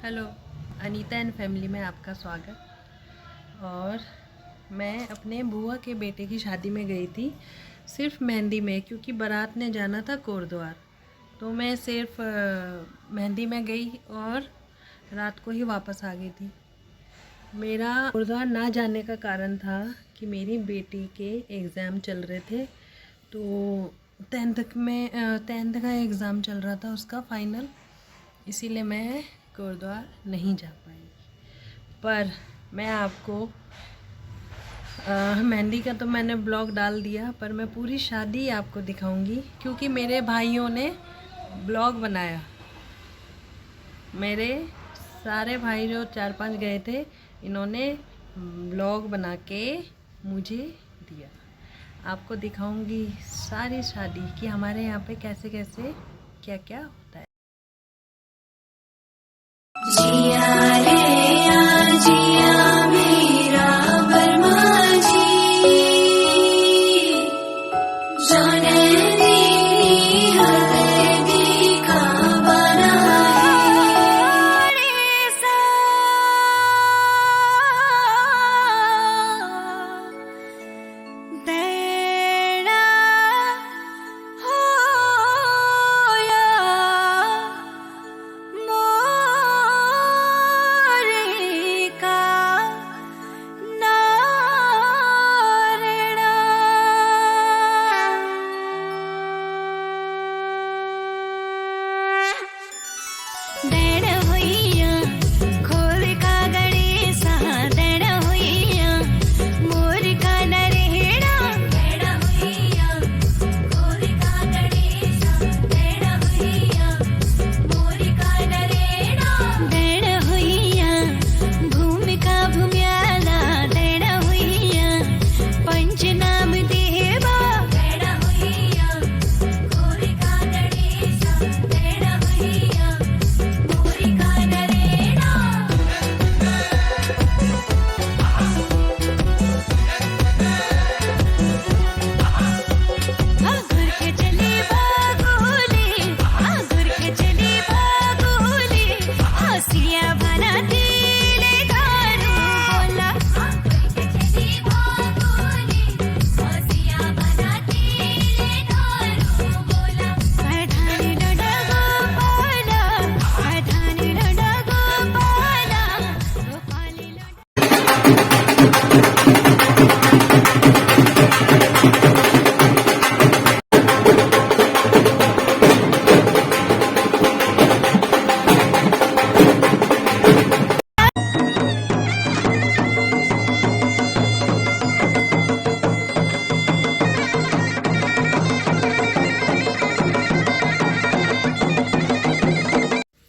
Hello, Anita and family में आपका स्वागत। और मैं अपने बुआ के बेटे की शादी में गई थी सिर्फ मेहंदी में, क्योंकि बारात ने जाना था कोटद्वार। तो मैं सिर्फ मेहंदी में गई और रात को ही वापस आ गई थी। मेरा कोटद्वार ना जाने का कारण था कि मेरी बेटी के एग्ज़ाम चल रहे थे। तो 10th का एग्ज़ाम चल रहा था उसका फाइनल, इसीलिए मैं कोटद्वार नहीं जा पाई। पर मैं आपको मेहंदी का तो मैंने ब्लॉग डाल दिया, पर मैं पूरी शादी आपको दिखाऊंगी, क्योंकि मेरे भाइयों ने ब्लॉग बनाया। मेरे सारे भाई जो 4-5 गए थे, इन्होंने ब्लॉग बना के मुझे दिया। आपको दिखाऊंगी सारी शादी कि हमारे यहाँ पे कैसे कैसे क्या क्या होता है। जिया रे जिया मेरा बरमा जी, जाने तेरी हर देखा बनाए सा देना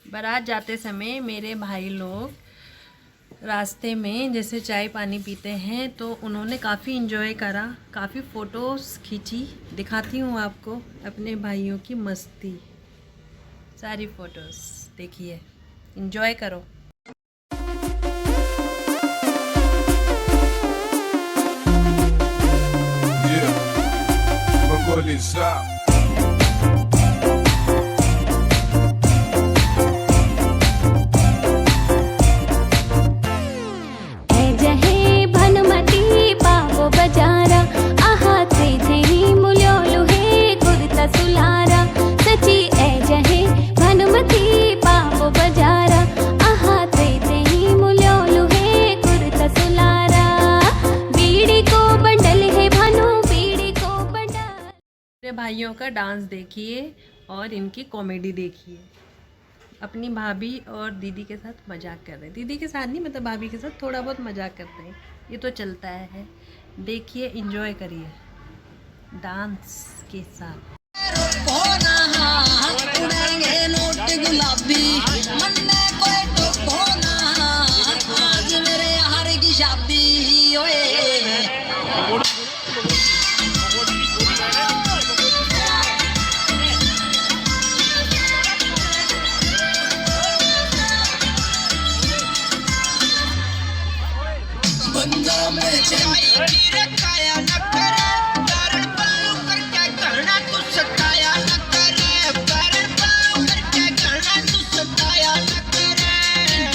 बारात जाते समय मेरे भाई लोग रास्ते में जैसे चाय पानी पीते हैं, तो उन्होंने काफ़ी इंजॉय करा, काफ़ी फ़ोटोज़ खींची। दिखाती हूँ आपको अपने भाइयों की मस्ती, सारी फ़ोटोज़ देखिए, इंजॉय करो। बजारा आहा ते थे मुल्योलु हे गुरता सुलारा सची ए जहे भानुमती पावो बजारा आहा ते थे मुल्योलु हे गुरता सुलारा बीड़ी को बंडल है भानु बीड़ी को बंडल। मेरे भाइयों का डांस देखिए और इनकी कॉमेडी देखिए। अपनी भाभी और दीदी के साथ मजाक कर रहे हैं, दीदी के साथ नहीं, मतलब भाभी के साथ थोड़ा बहुत मजाक करते हैं, ये तो चलता है। देखिए, एंजॉय करिए डांस के साथ। बंदा में काया न करे कारण पल्लू करके करना तू सताया न करे कारण पल्लू करके करना तू सताया न करे।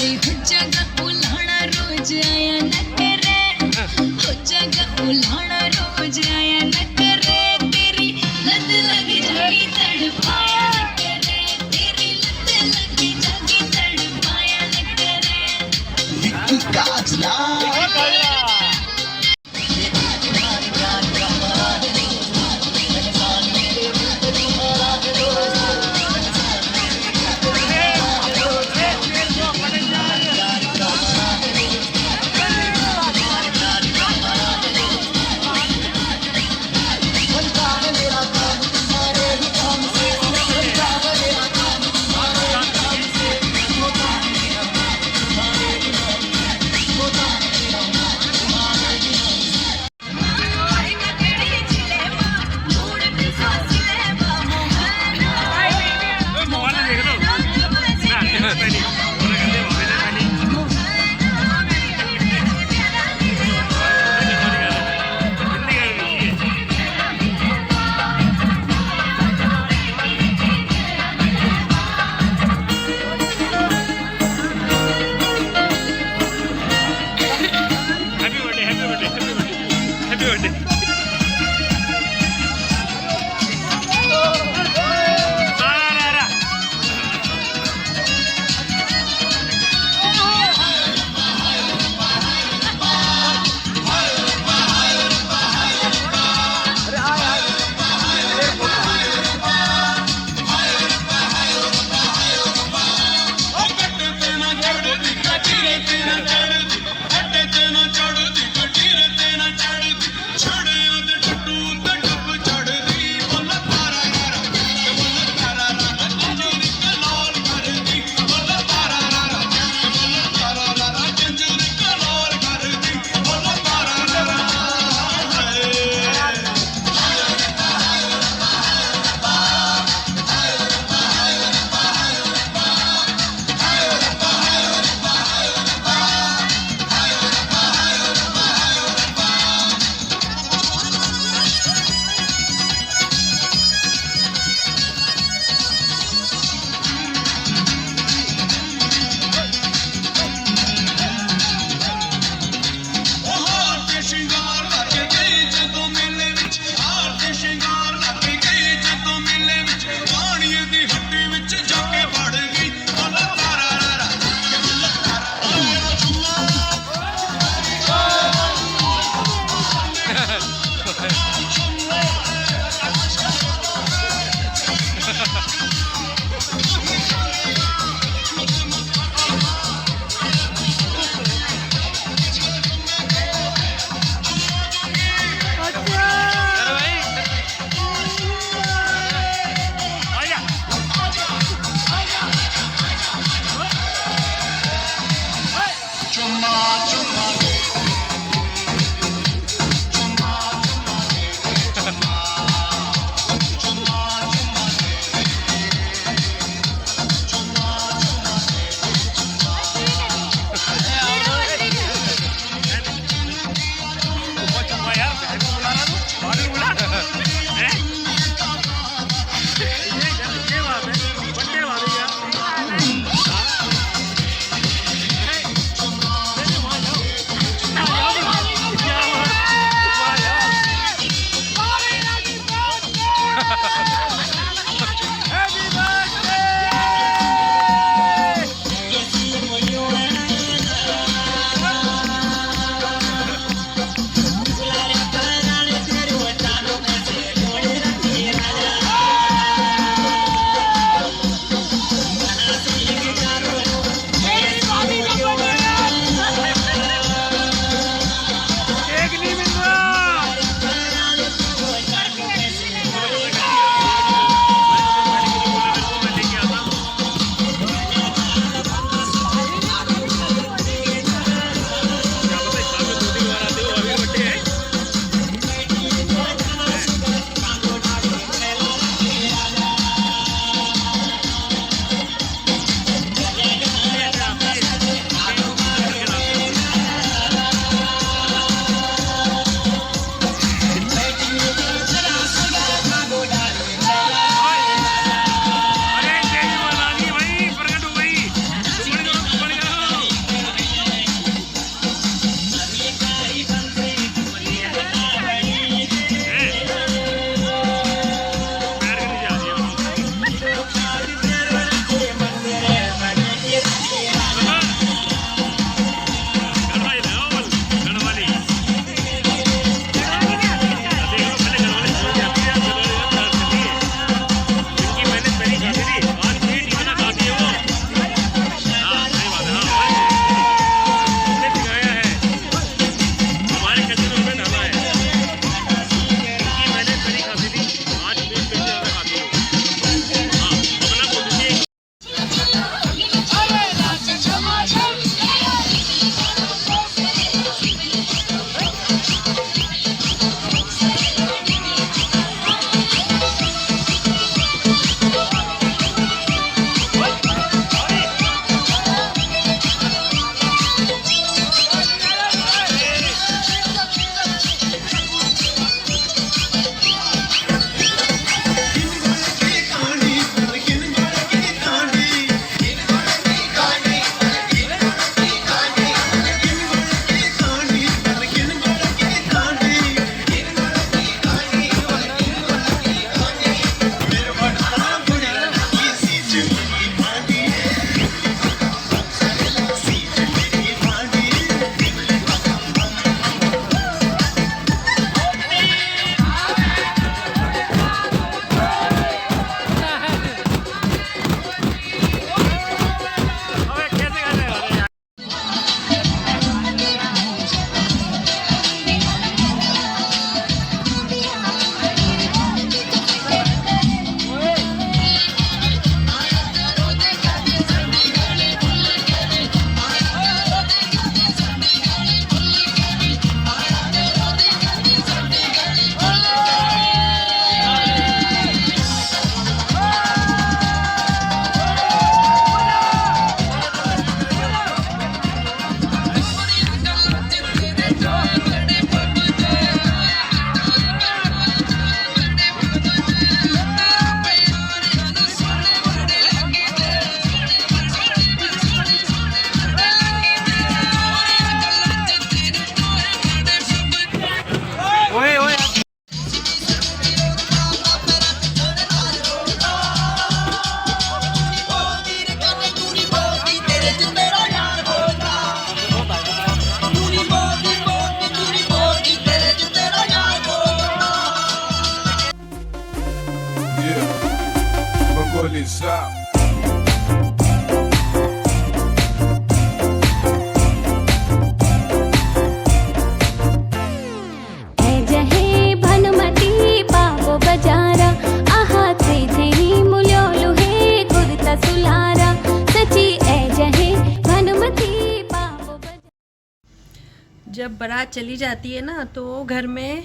जब बारात चली जाती है ना तो घर में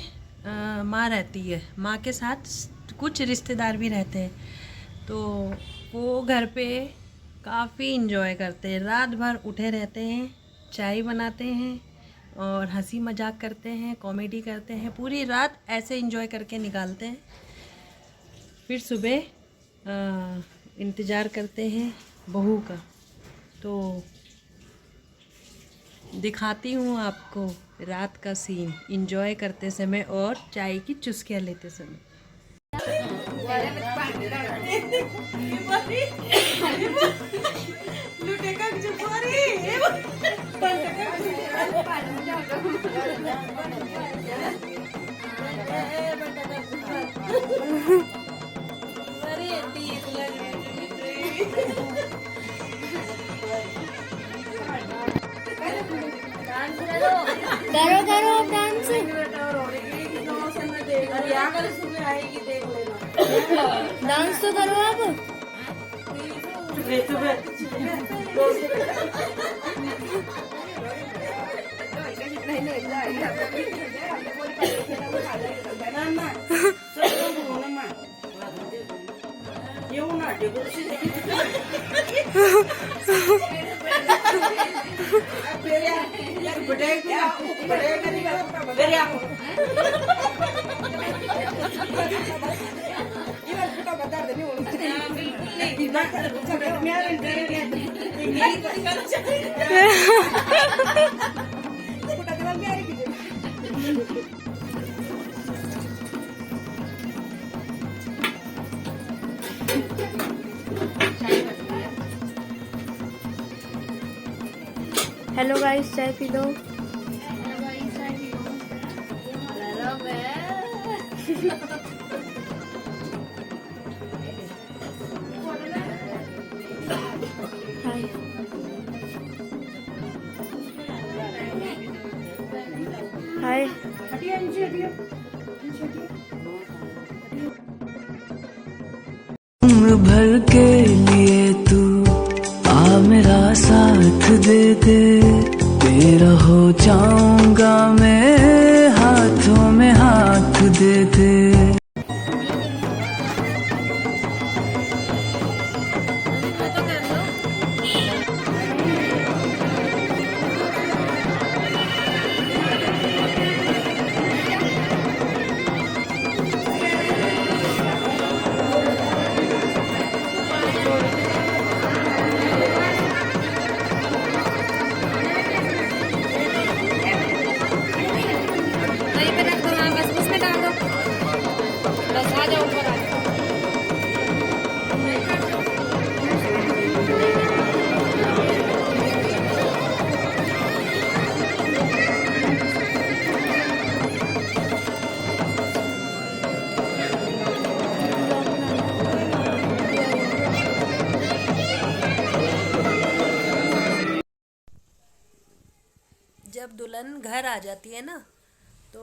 माँ रहती है, माँ के साथ कुछ रिश्तेदार भी रहते हैं, तो वो घर पे काफ़ी इन्जॉय करते हैं। रात भर उठे रहते हैं, चाय बनाते हैं और हंसी मजाक करते हैं, कॉमेडी करते हैं, पूरी रात ऐसे इन्जॉय करके निकालते हैं। फिर सुबह इंतज़ार करते हैं बहू का। तो दिखाती हूँ आपको रात का सीन एंजॉय करते समय और चाय की चुस्कियाँ लेते समय। करो करो डांस। डांस तो करो आप। हेलो गाइस, चाय पी लो। हाय उम्र भर के लिए तू आ मेरा साथ दे दे, तेरा हो जाऊंगा मैं, हाथों में हाथ दे दे। जब दुल्हन घर आ जाती है ना तो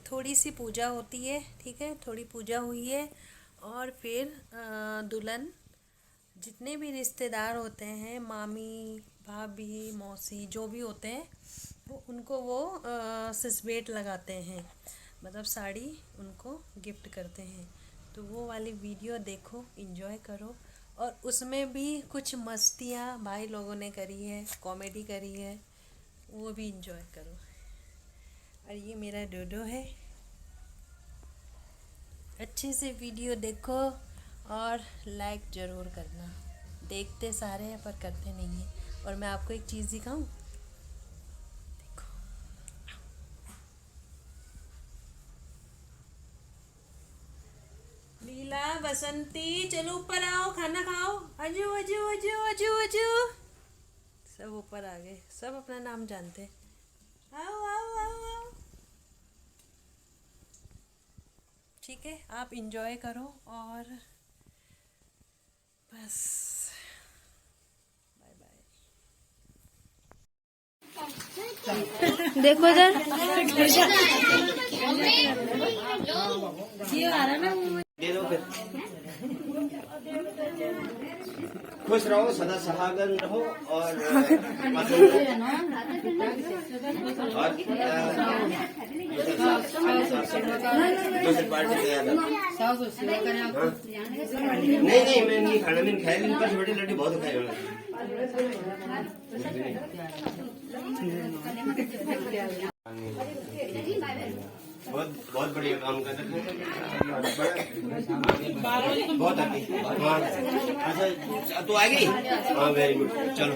थोड़ी सी पूजा होती है, ठीक है, थोड़ी पूजा हुई है और फिर दुल्हन जितने भी रिश्तेदार होते हैं, मामी भाभी मौसी जो भी होते हैं, वो उनको वो सिसबेट लगाते हैं, मतलब साड़ी उनको गिफ्ट करते हैं। तो वो वाली वीडियो देखो, एंजॉय करो और उसमें भी कुछ मस्तियाँ भाई लोगों ने करी है, कॉमेडी करी है, वो भी एंजॉय करो। और ये मेरा डोडो है। अच्छे से वीडियो देखो और लाइक ज़रूर करना। देखते सारे हैं पर करते नहीं हैं। और मैं आपको एक चीज़ दिखाऊं, देखो लीला बसंती, चलो ऊपर आओ, खाना खाओ। अजू अजू अजू अजू अजू, सब ऊपर आ गए, सब अपना नाम जानते। आओ आओ आओ आओ। ठीक है, आप इंजॉय करो और बस बाय बाय। देखो इधर। दे दो फिर। खुश रहो, सदा सहागन रहो और दूसरी पार्टी तैयार है। नहीं मैं नहीं खाना, मैंने खाया नहीं, पर छोटी लड्डू बहुत खाई होना। बहुत बढ़िया काम कर रहे हैं, बहुत अच्छी। अच्छा तू आ गई? हाँ वेरी गुड, चलो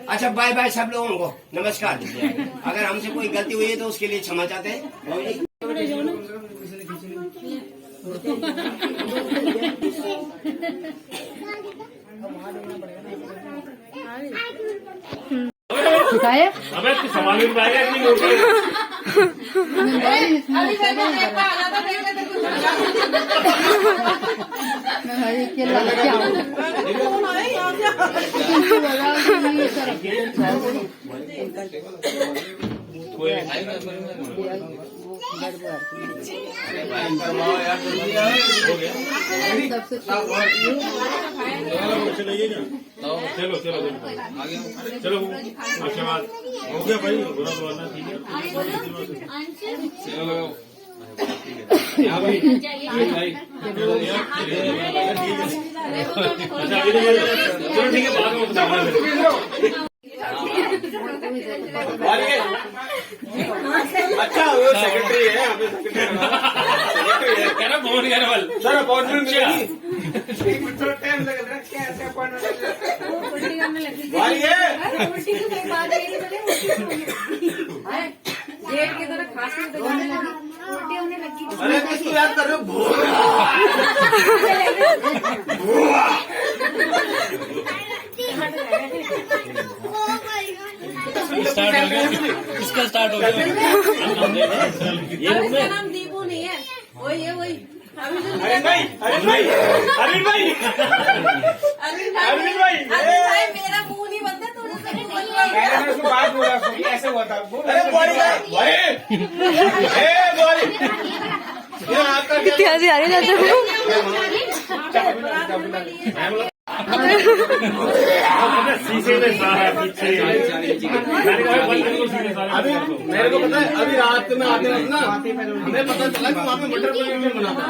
अच्छा बाय बाय सब लोगों को, नमस्कार। अगर हमसे कोई गलती हुई है तो उसके लिए क्षमा चाहते हैं। चलो चलो चलो आशीर्वाद हो गया भाई, बुरा बोलना ठीक है। चलो यहाँ भाई अच्छा चलो ठीक है, बाद में बताऊंगा। अच्छा वो सेक्रेटरी है, क्या ना बहुत सर अपॉइंटमेंट मिलेगी। टाइम लग रहा है, कैसे अपॉइंटमेंट अरे किसको याद कर रहे हो? स्टार्ट हो गया, इसका स्टार्ट हो गया। ये नाम दीपू नहीं है, वही है वही। अरविंद भाई मेरा मुंह नहीं बनता तो उसको बात बोला, ऐसे हुआ था। इतिहास आ रही जाते शीशे में सारा पीछे मेरे को पता है, अभी रात में आते वक्त ना हमें पता चला कि वहाँ पे मटर पनीर में बना था।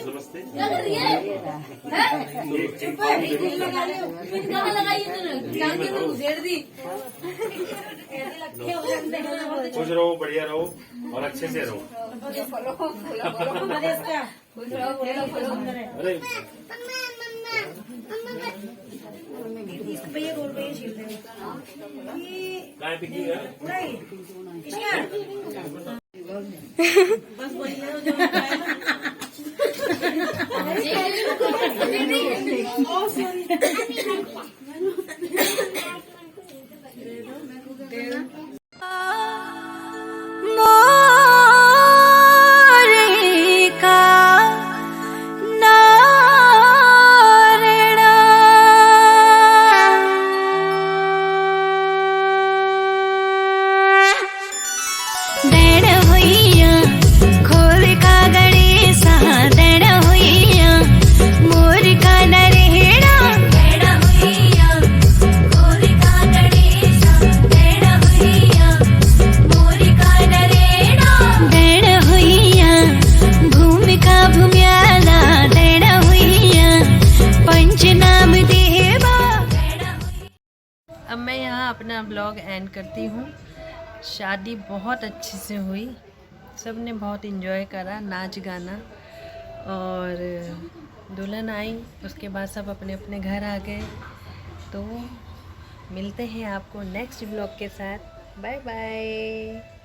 नमस्ते खुश रहो, बढ़िया रहो और अच्छे से रहो। अरे काय पिकी है बस वही है अब मैं यहाँ अपना ब्लॉग एंड करती हूँ। शादी बहुत अच्छे से हुई, सब ने बहुत इन्जॉय करा, नाच गाना, और दुल्हन आई, उसके बाद सब अपने अपने घर आ गए। तो मिलते हैं आपको नेक्स्ट ब्लॉग के साथ। Bye bye.